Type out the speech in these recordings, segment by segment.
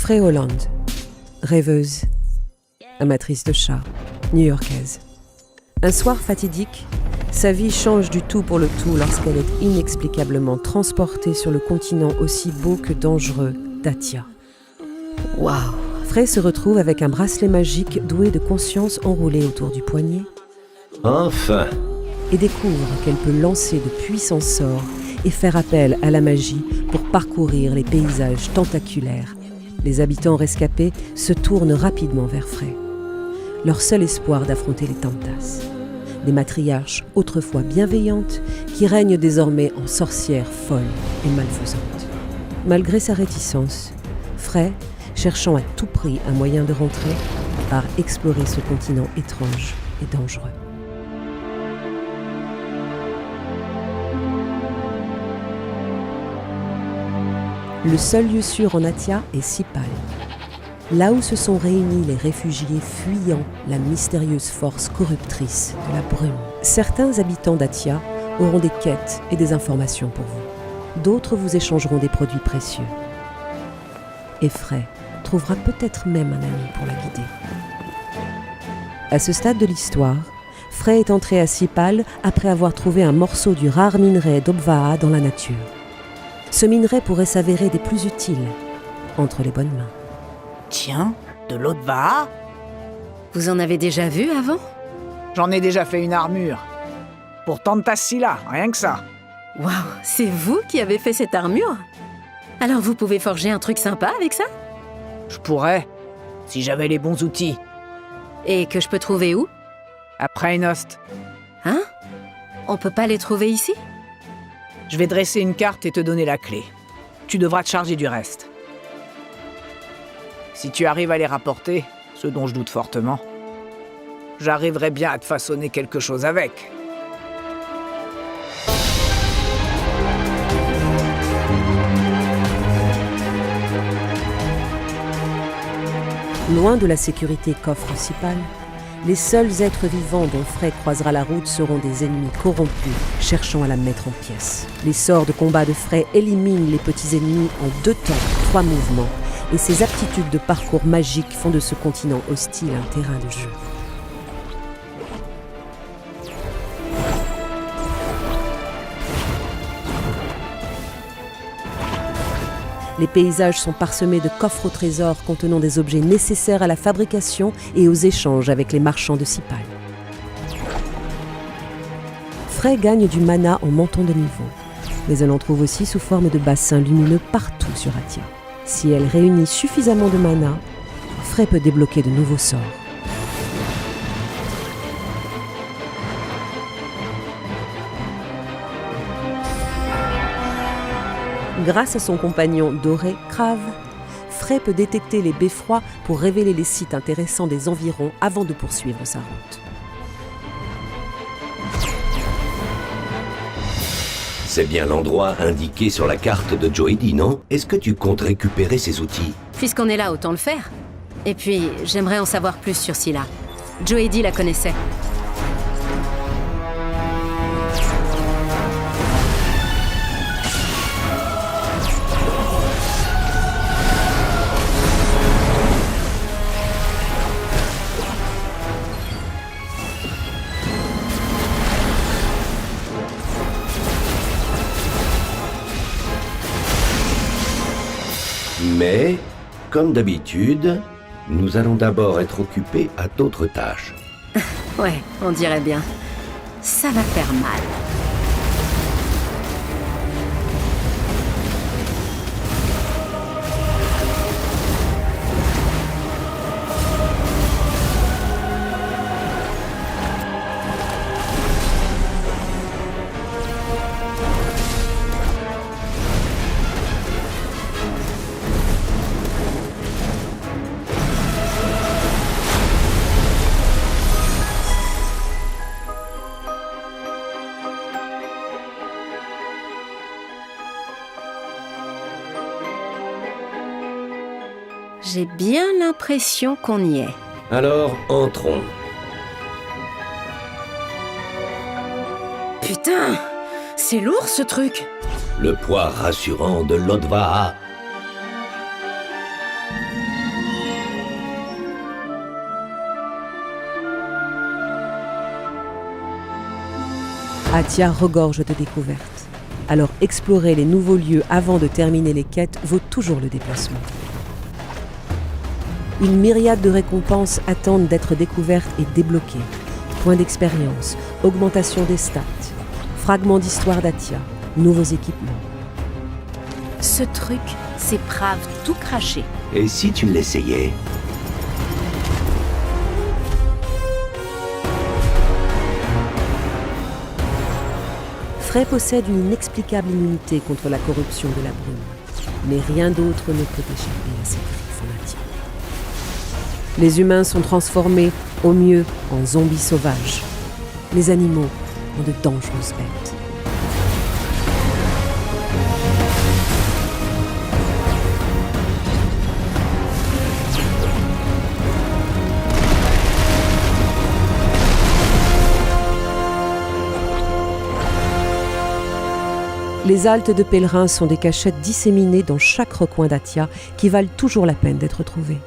Frey Holland, rêveuse, amatrice de chats, new-yorkaise. Un soir fatidique, sa vie change du tout pour le tout lorsqu'elle est inexplicablement transportée sur le continent aussi beau que dangereux d'Atia. Waouh! Frey se retrouve avec un bracelet magique doué de conscience enroulé autour du poignet. Enfin! Et découvre qu'elle peut lancer de puissants sorts et faire appel à la magie pour parcourir les paysages tentaculaires. Les habitants rescapés se tournent rapidement vers Frey. Leur seul espoir d'affronter les Tantas. Des matriarches autrefois bienveillantes qui règnent désormais en sorcières folles et malfaisantes. Malgré sa réticence, Frey, cherchant à tout prix un moyen de rentrer, part explorer ce continent étrange et dangereux. Le seul lieu sûr en Atia est Sipal, là où se sont réunis les réfugiés fuyant la mystérieuse force corruptrice de la brume. Certains habitants d'Atia auront des quêtes et des informations pour vous. D'autres vous échangeront des produits précieux. Et Frey trouvera peut-être même un ami pour la guider. À ce stade de l'histoire, Frey est entré à Sipal après avoir trouvé un morceau du rare minerai d'Obvaa dans la nature. Ce minerai pourrait s'avérer des plus utiles entre les bonnes mains. Tiens, de l'eau de Vaha? Vous en avez déjà vu avant? J'en ai déjà fait une armure. Pour Tantassila, rien que ça. Waouh, c'est vous qui avez fait cette armure? Alors vous pouvez forger un truc sympa avec ça? Je pourrais, si j'avais les bons outils. Et que je peux trouver où? Après Enost, Hein? On peut pas les trouver ici? je vais dresser une carte et te donner la clé. Tu devras te charger du reste. Si tu arrives à les rapporter, ce dont je doute fortement, j'arriverai bien à te façonner quelque chose avec. Loin de la sécurité qu'offre Sipal, les seuls êtres vivants dont Frey croisera la route seront des ennemis corrompus, cherchant à la mettre en pièces. Les sorts de combat de Frey éliminent les petits ennemis en 2 temps, 3 mouvements, et ses aptitudes de parcours magique font de ce continent hostile un terrain de jeu. Les paysages sont parsemés de coffres au trésor contenant des objets nécessaires à la fabrication et aux échanges avec les marchands de Sipal. Frey gagne du mana en montant de niveau, mais elle en trouve aussi sous forme de bassins lumineux partout sur Atia. Si elle réunit suffisamment de mana, Frey peut débloquer de nouveaux sorts. Grâce à son compagnon doré, Crave, Frey peut détecter les beffrois pour révéler les sites intéressants des environs avant de poursuivre sa route. C'est bien l'endroit indiqué sur la carte de Joedi, non? Est-ce que tu comptes récupérer ces outils? Puisqu'on est là, autant le faire. Et puis, j'aimerais en savoir plus sur Scylla. Joedi la connaissait. Mais, comme d'habitude, nous allons d'abord être occupés à d'autres tâches. Ouais, on dirait bien. Ça va faire mal. J'ai bien l'impression qu'on y est. Alors, entrons. Putain, c'est lourd ce truc. Le poids rassurant de l'Odvaha. Atia regorge de découvertes. Alors explorer les nouveaux lieux avant de terminer les quêtes vaut toujours le déplacement. Une myriade de récompenses attendent d'être découvertes et débloquées. Points d'expérience, augmentation des stats, fragments d'histoire d'Atia, nouveaux équipements. Ce truc, c'est brave tout craché. Et si tu l'essayais? Frey possède une inexplicable immunité contre la corruption de la brume. Mais rien d'autre ne peut échapper à ses griffes en Atia. Les humains sont transformés, au mieux, en zombies sauvages. Les animaux en de dangereuses bêtes. Les haltes de pèlerins sont des cachettes disséminées dans chaque recoin d'Atia qui valent toujours la peine d'être trouvées.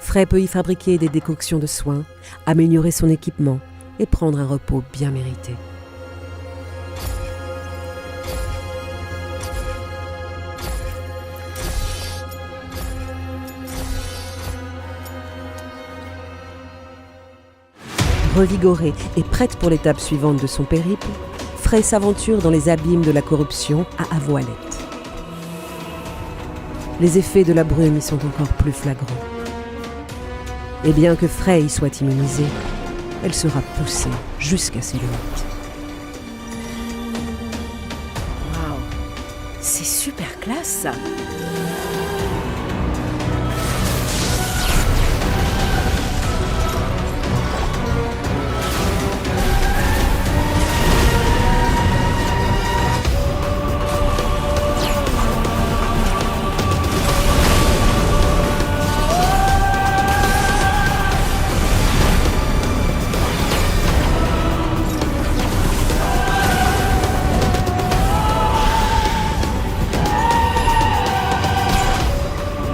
Frey peut y fabriquer des décoctions de soins, améliorer son équipement et prendre un repos bien mérité. Revigorée et prête pour l'étape suivante de son périple, Frey s'aventure dans les abîmes de la corruption à Avoalette. Les effets de la brume y sont encore plus flagrants. Et bien que Frey y soit immunisée, elle sera poussée jusqu'à ses limites. Waouh, c'est super classe ça.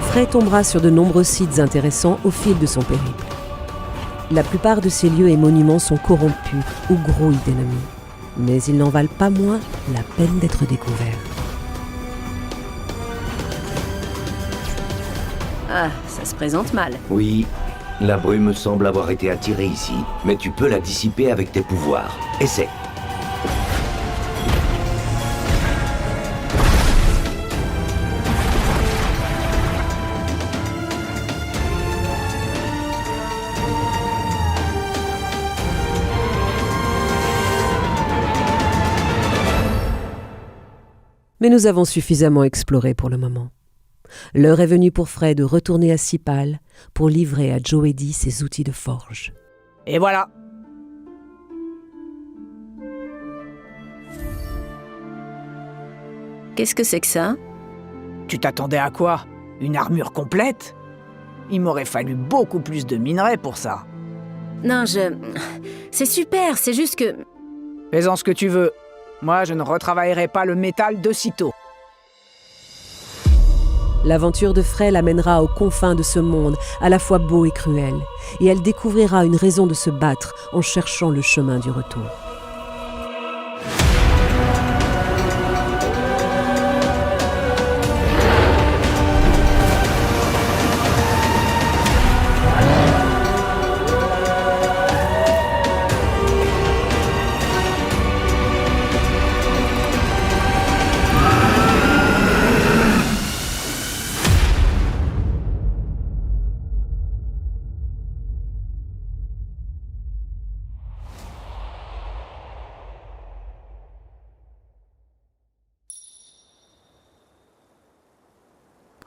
Frey tombera sur de nombreux sites intéressants au fil de son périple. La plupart de ces lieux et monuments sont corrompus ou grouillent d'ennemis, mais ils n'en valent pas moins la peine d'être découverts. Ah, ça se présente mal. Oui, la brume semble avoir été attirée ici, mais tu peux la dissiper avec tes pouvoirs. Essaie. Mais nous avons suffisamment exploré pour le moment. L'heure est venue pour Frey de retourner à Cipal pour livrer à Joedi ses outils de forge. Et voilà. Qu'est-ce que c'est que ça? Tu t'attendais à quoi? Une armure complète? Il m'aurait fallu beaucoup plus de minerais pour ça. Non, c'est super, c'est juste que... Fais-en ce que tu veux. Moi, je ne retravaillerai pas le métal de sitôt. L'aventure de Frey l'amènera aux confins de ce monde, à la fois beau et cruel, et elle découvrira une raison de se battre en cherchant le chemin du retour.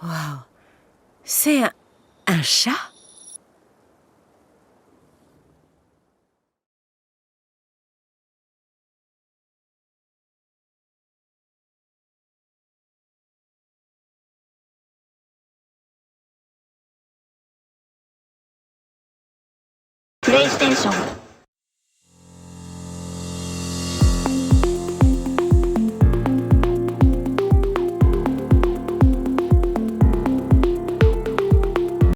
Waouh, c'est un chat? PlayStation